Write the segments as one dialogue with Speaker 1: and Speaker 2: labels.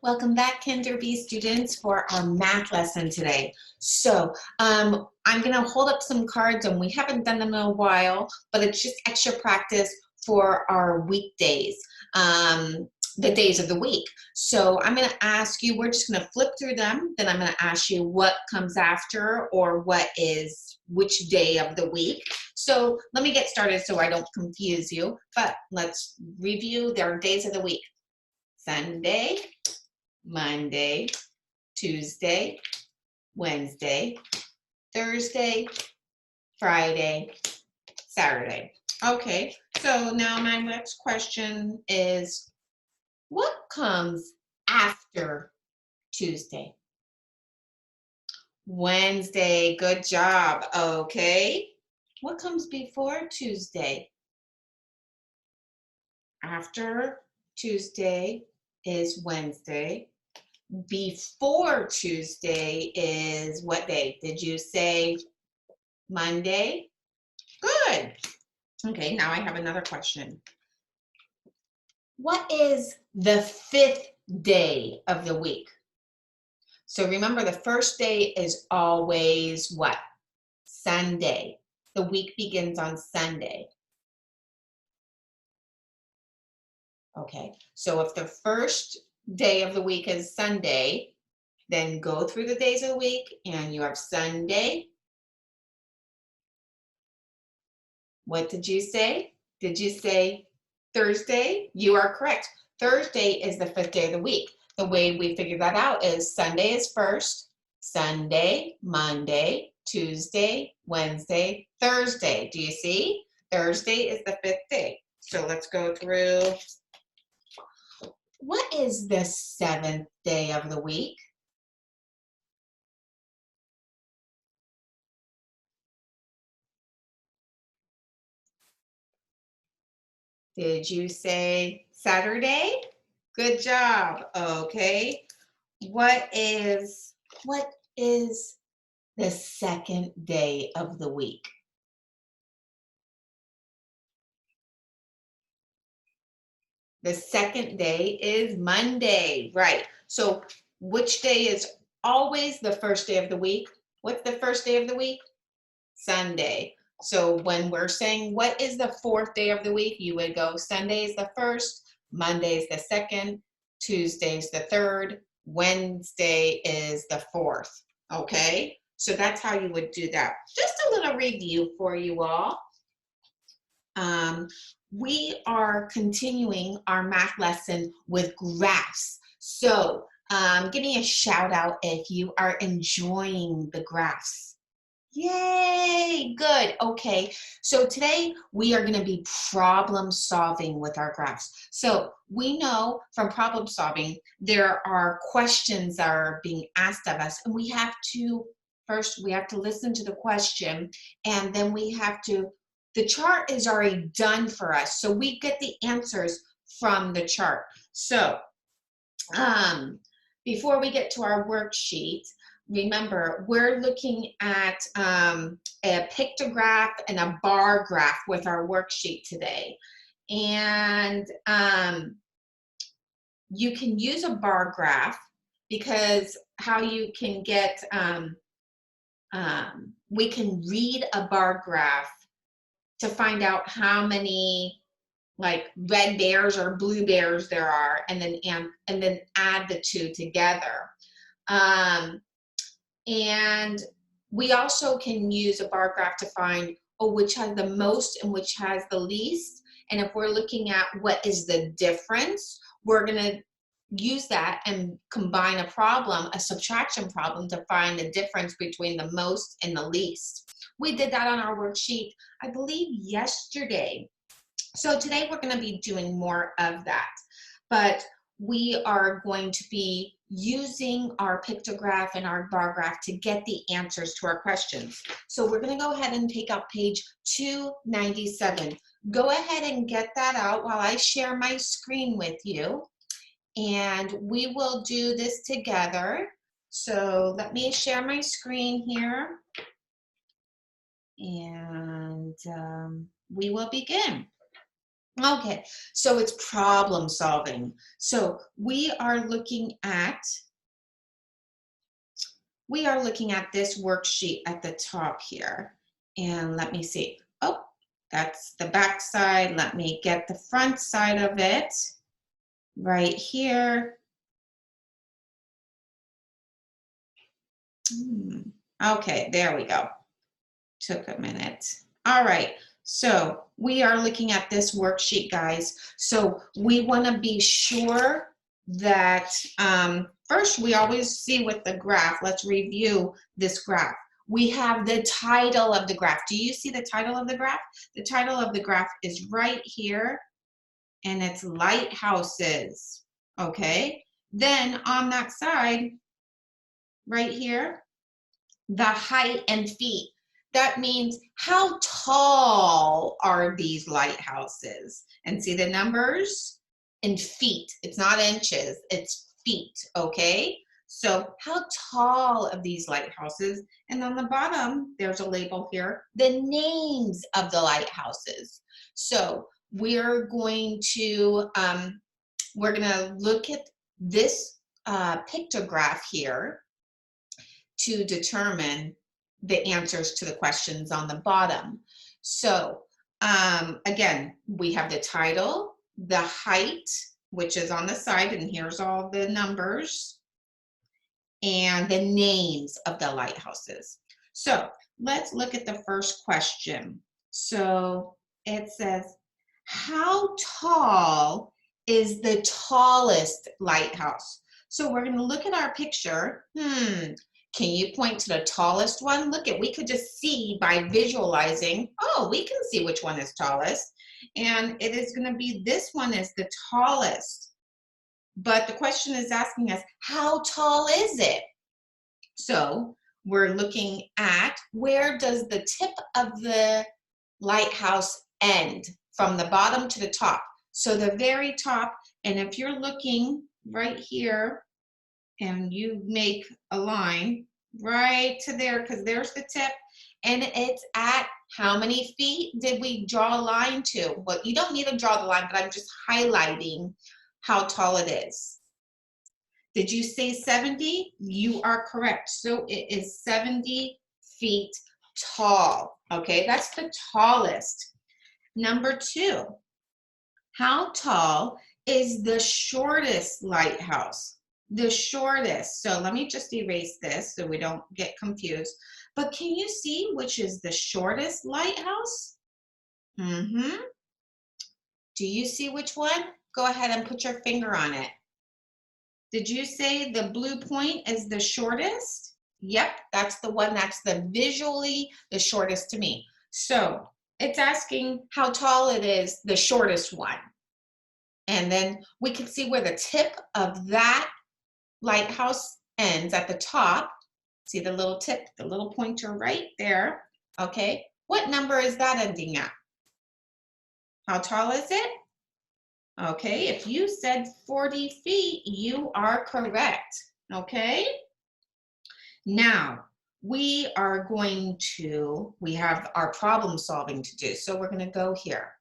Speaker 1: Welcome back, Kinder B students, for our math lesson today. So I'm going to hold up some cards, and we haven't done them in a while, but it's just extra practice for our weekdays, the days of the week. So I'm going to ask you, we're just going to flip through them, then I'm going to ask you what comes after or what is which day of the week. So let me get started so I don't confuse you, but let's review their days of the week. Sunday, Monday, Tuesday, Wednesday, Thursday, Friday, Saturday. Okay, so now my next question is, what comes after Tuesday? Wednesday, good job. Okay, what comes before Tuesday? After Tuesday is Wednesday. Before Tuesday is what day? Did you say Monday? Good. Okay, now I have another question. What is the fifth day of the week? So remember, the first day is always what? Sunday. The week begins on Sunday. Okay, so if the first day of the week is Sunday, then go through the days of the week and you have Sunday. What did you say? Did you say Thursday? You are correct. Thursday is the fifth day of the week. The way we figure that out is Sunday is first, Sunday, Monday, Tuesday, Wednesday, Thursday. Do you see? Thursday is the fifth day. So let's go through. What is the seventh day of the week? Did you say Saturday? Good job. Okay. What is the second day of the week? The second day is Monday, right? So which day is always the first day of the week? What's the first day of the week? Sunday. So when we're saying what is the fourth day of the week, you would go Sunday is the first, Monday is the second, Tuesday is the third, Wednesday is the fourth. Okay, so that's how you would do that. Just a little review for you all. We are continuing our math lesson with graphs. So give me a shout out if you are enjoying the graphs. Yay, good. Okay, so today we are going to be problem solving with our graphs. So we know from problem solving there are questions that are being asked of us, and we have to listen to the question, and then the chart is already done for us, so we get the answers from the chart. So before we get to our worksheet, remember, we're looking at a pictograph and a bar graph with our worksheet today. And you can use a bar graph because how you can get, we can read a bar graph to find out how many like red bears or blue bears there are, and then add the two together. And we also can use a bar graph to find which has the most and which has the least. And if we're looking at what is the difference, we're going to use that and combine a subtraction problem, to find the difference between the most and the least. We did that on our worksheet, I believe, yesterday. So today we're going to be doing more of that, but we are going to be using our pictograph and our bar graph to get the answers to our questions. So we're going to go ahead and take out page 297. Go ahead and get that out while I share my screen with you, and we will do this together. So let me share my screen here, and we will begin. Okay, so it's problem solving. So we are looking at this worksheet at the top here. And let me see. Oh, that's the back side. Let me get the front side of it right here. Okay, there we go. Took a minute. All right, so we are looking at this worksheet, guys. So we want to be sure that first we always see with the graph. Let's review this graph. We have the title of the graph. Do you see the title of the graph? The title of the graph is right here, and it's lighthouses. Okay, then on that side, right here, the height and feet. That means how tall are these lighthouses? And see the numbers in feet. It's not inches, it's feet, okay? So how tall of these lighthouses? And on the bottom, there's a label here, the names of the lighthouses. So we're gonna look at this pictograph here to determine the answers to the questions on the bottom. So again, we have the title, the height, which is on the side, and here's all the numbers, and the names of the lighthouses. So let's look at the first question. So it says, how tall is the tallest lighthouse? So we're going to look at our picture. Can you point to the tallest one? Look at, we could just see by visualizing. Oh, we can see which one is tallest. And it is going to be this one is the tallest. But the question is asking us, how tall is it? So we're looking at, where does the tip of the lighthouse end from the bottom to the top? So the very top, and if you're looking right here and you make a line right to there, because there's the tip, and it's at how many feet did we draw a line to? Well, you don't need to draw the line, but I'm just highlighting how tall it is. Did you say 70? You are correct. So it is 70 feet tall. Okay, that's the tallest. Number 2, how tall is the shortest lighthouse? The shortest. So let me just erase this so we don't get confused. But can you see which is the shortest lighthouse? Do you see which one? Go ahead and put your finger on it. Did you say the blue point is the shortest? Yep, that's the one that's the visually the shortest to me. So it's asking how tall it is, the shortest one. And then we can see where the tip of that lighthouse ends at the top. See the little tip, the little pointer right there. Okay, what number is that ending at? How tall is it? Okay, if you said 40 feet, you are correct. Okay, now we have our problem solving to do. So we're going to go here.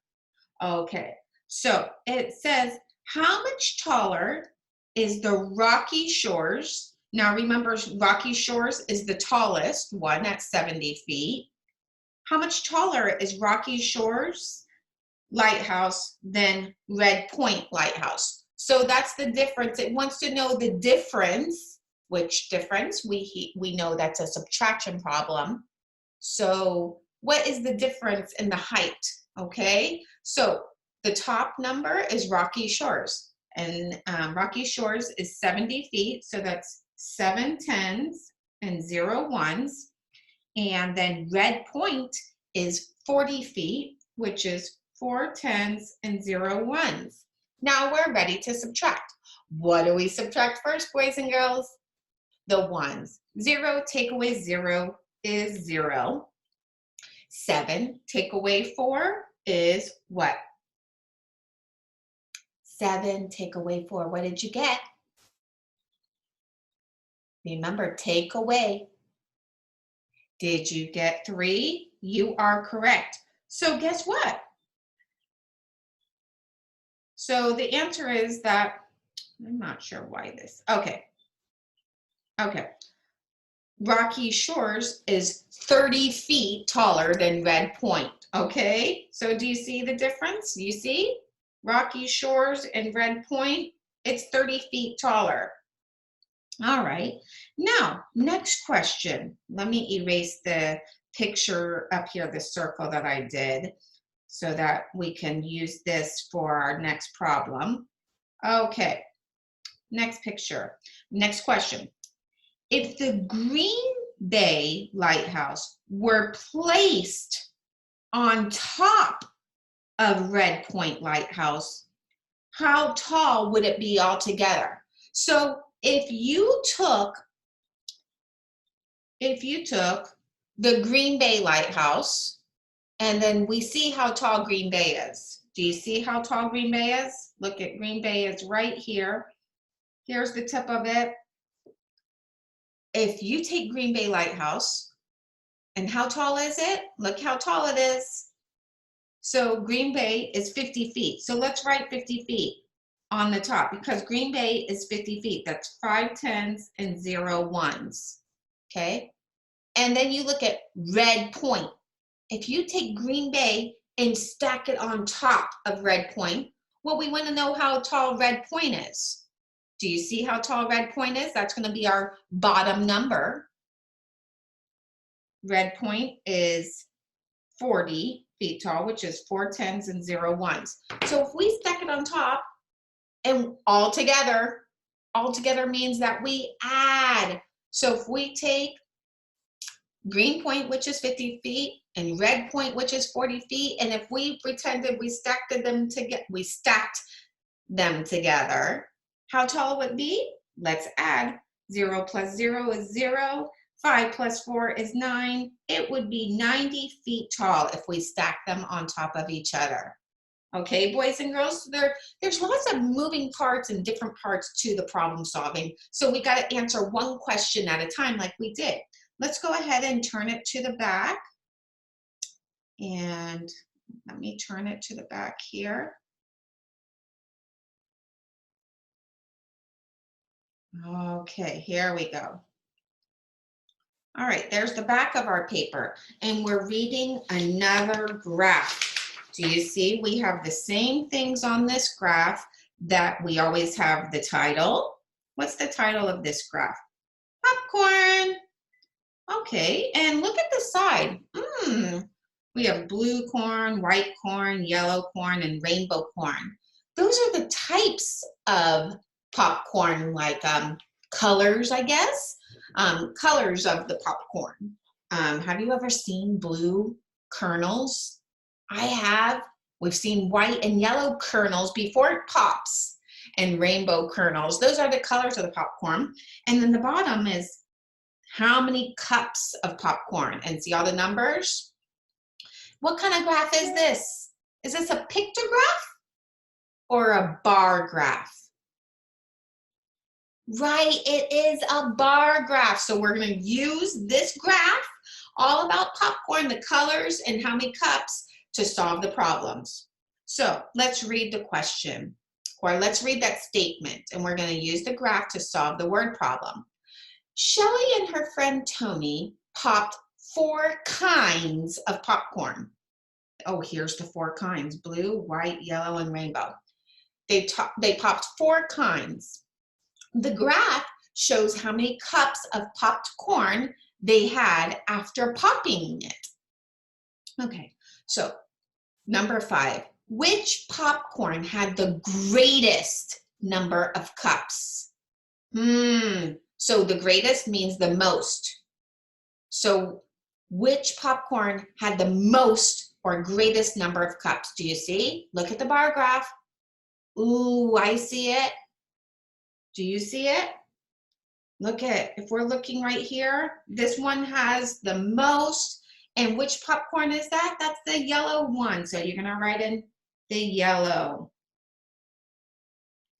Speaker 1: Okay, so it says, how much taller is the Rocky Shores? Now remember, Rocky Shores is the tallest one at 70 feet. How much taller is Rocky Shores lighthouse than Red Point Lighthouse? So that's the difference. It wants to know the difference. Which difference? We know that's a subtraction problem. So what is the difference in the height? Okay, so the top number is Rocky Shores, and Rocky Shores is 70 feet, so that's 7 tens and 0 ones. And then Red Point is 40 feet, which is 4 tens and 0 ones. Now we're ready to subtract. What do we subtract first, boys and girls? The ones. 0 take away 0 is 0. 7 take away 4 is what? 7 take away 4. What did you get? Remember, take away. Did you get 3? You are correct. So guess what? So the answer is that, I'm not sure why this, okay. Rocky Shores is 30 feet taller than Red Point, okay? So do you see the difference? You see? Rocky Shores and Red Point, it's 30 feet taller. All right, now, next question. Let me erase the picture up here, the circle that I did, so that we can use this for our next problem. Okay, next picture. Next question. If the Green Bay Lighthouse were placed on top of Red Point Lighthouse, how tall would it be altogether? So if you took the Green Bay Lighthouse, and then we see how tall Green Bay is. Do you see how tall Green Bay is? Look at Green Bay is right here. Here's the tip of it. If you take Green Bay Lighthouse, and how tall is it? Look how tall it is. So Green Bay is 50 feet. So let's write 50 feet on the top because Green Bay is 50 feet. That's 5 tens and 0 ones. Okay. And then you look at Red Point. If you take Green Bay and stack it on top of Red Point, well, we want to know how tall Red Point is. Do you see how tall Red Point is? That's going to be our bottom number. Red Point is 40 feet tall, which is 4 tens and 0 ones. So if we stack it on top and all together means that we add. So if we take Green Point, which is 50 feet, and Red Point, which is 40 feet, and if we pretended we stacked them together, how tall would it be? Let's add. 0 plus 0 is 0. 5 plus 4 is 9. It would be 90 feet tall if we stack them on top of each other. Okay, boys and girls, there's lots of moving parts and different parts to the problem solving. So we got to answer one question at a time like we did. Let's go ahead and turn it to the back. And let me turn it to the back here. Okay, here we go. All right, there's the back of our paper, and we're reading another graph. Do you see? We have the same things on this graph that we always have the title. What's the title of this graph? Popcorn. Okay, and look at the side. We have blue corn, white corn, yellow corn, and rainbow corn. Those are the types of popcorn, like colors, I guess. Colors of the popcorn. Have you ever seen blue kernels? I have. We've seen white and yellow kernels before it pops, and rainbow kernels. Those are the colors of the popcorn. And then the bottom is how many cups of popcorn, and see all the numbers? What kind of graph is this? Is this a pictograph or a bar graph? Right, it is a bar graph. So we're going to use this graph, all about popcorn, the colors, and how many cups to solve the problems. So let's read the question, or let's read that statement, and we're going to use the graph to solve the word problem. Shelly and her friend Tony popped 4 kinds of popcorn. Oh, here's the 4 kinds: blue, white, yellow, and rainbow. They popped 4 kinds. The graph shows how many cups of popped corn they had after popping it. Okay, so number 5, which popcorn had the greatest number of cups? So the greatest means the most. So which popcorn had the most or greatest number of cups? Do you see? Look at the bar graph. Ooh, I see it. Do you see it? Look at, if we're looking right here, this one has the most. And which popcorn is that? That's the yellow one. So you're going to write in the yellow.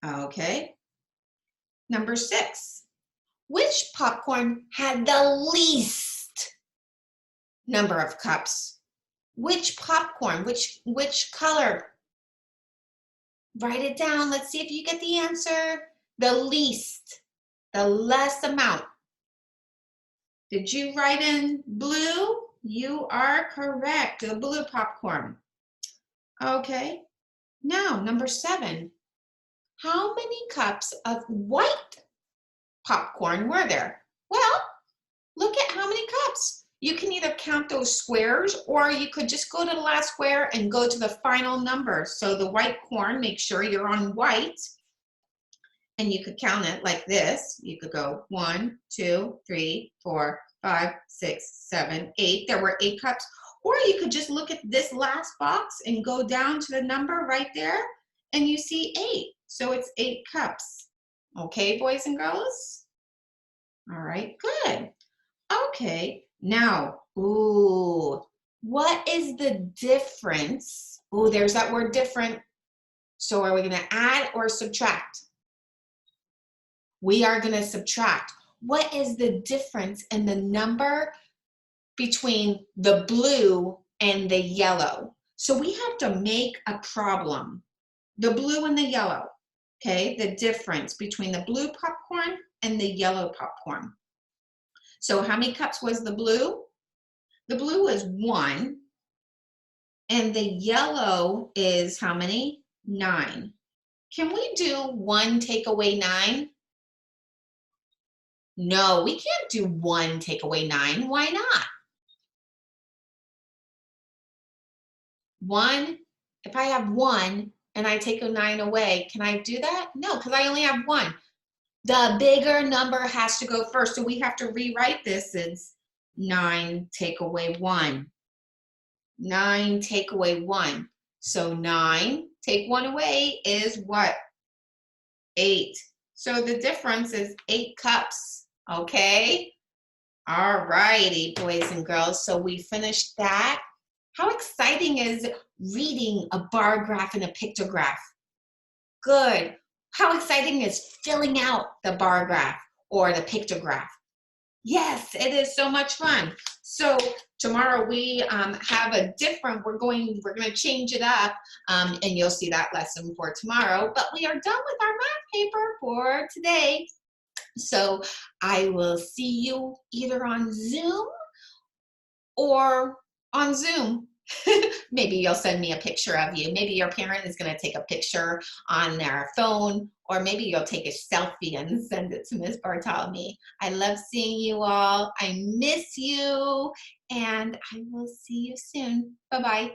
Speaker 1: Okay. Number 6. Which popcorn had the least number of cups? Which popcorn? Which color? Write it down. Let's see if you get the answer. The least, the less amount. Did you write in blue? You are correct. The blue popcorn. Okay. Now, number 7. How many cups of white popcorn were there? Well, look at how many cups. You can either count those squares or you could just go to the last square and go to the final number. So the white corn, make sure you're on white. And you could count it like this. You could go 1, 2, 3, 4, 5, 6, 7, 8. There were 8 cups. Or you could just look at this last box and go down to the number right there and you see 8. So it's 8 cups. Okay, boys and girls? All right, good. Okay, now, what is the difference? There's that word different. So are we gonna add or subtract? We are going to subtract. What is the difference in the number between the blue and the yellow? So we have to make a problem. The blue and the yellow, okay? The difference between the blue popcorn and the yellow popcorn. So how many cups was the blue? The blue is 1. And the yellow is how many? 9. Can we do 1 take away 9? No, we can't do 1 take away 9. Why not? 1, if I have 1 and I take a 9 away, can I do that? No, because I only have 1. The bigger number has to go first. So we have to rewrite this as 9 take away 1. 9 take away 1. So 9 take 1 away is what? 8. So the difference is 8 cups. Okay? All righty, boys and girls. So we finished that. How exciting is reading a bar graph and a pictograph? Good. How exciting is filling out the bar graph or the pictograph? Yes, it is so much fun. So tomorrow we have a different, we're going to change it up and you'll see that lesson for tomorrow, but we are done with our math paper for today. So I will see you either on Zoom or on Zoom. Maybe you'll send me a picture of you. Maybe your parent is going to take a picture on their phone, or maybe you'll take a selfie and send it to Miss Bartolome. I love seeing you all. I miss you, and I will see you soon. Bye-bye.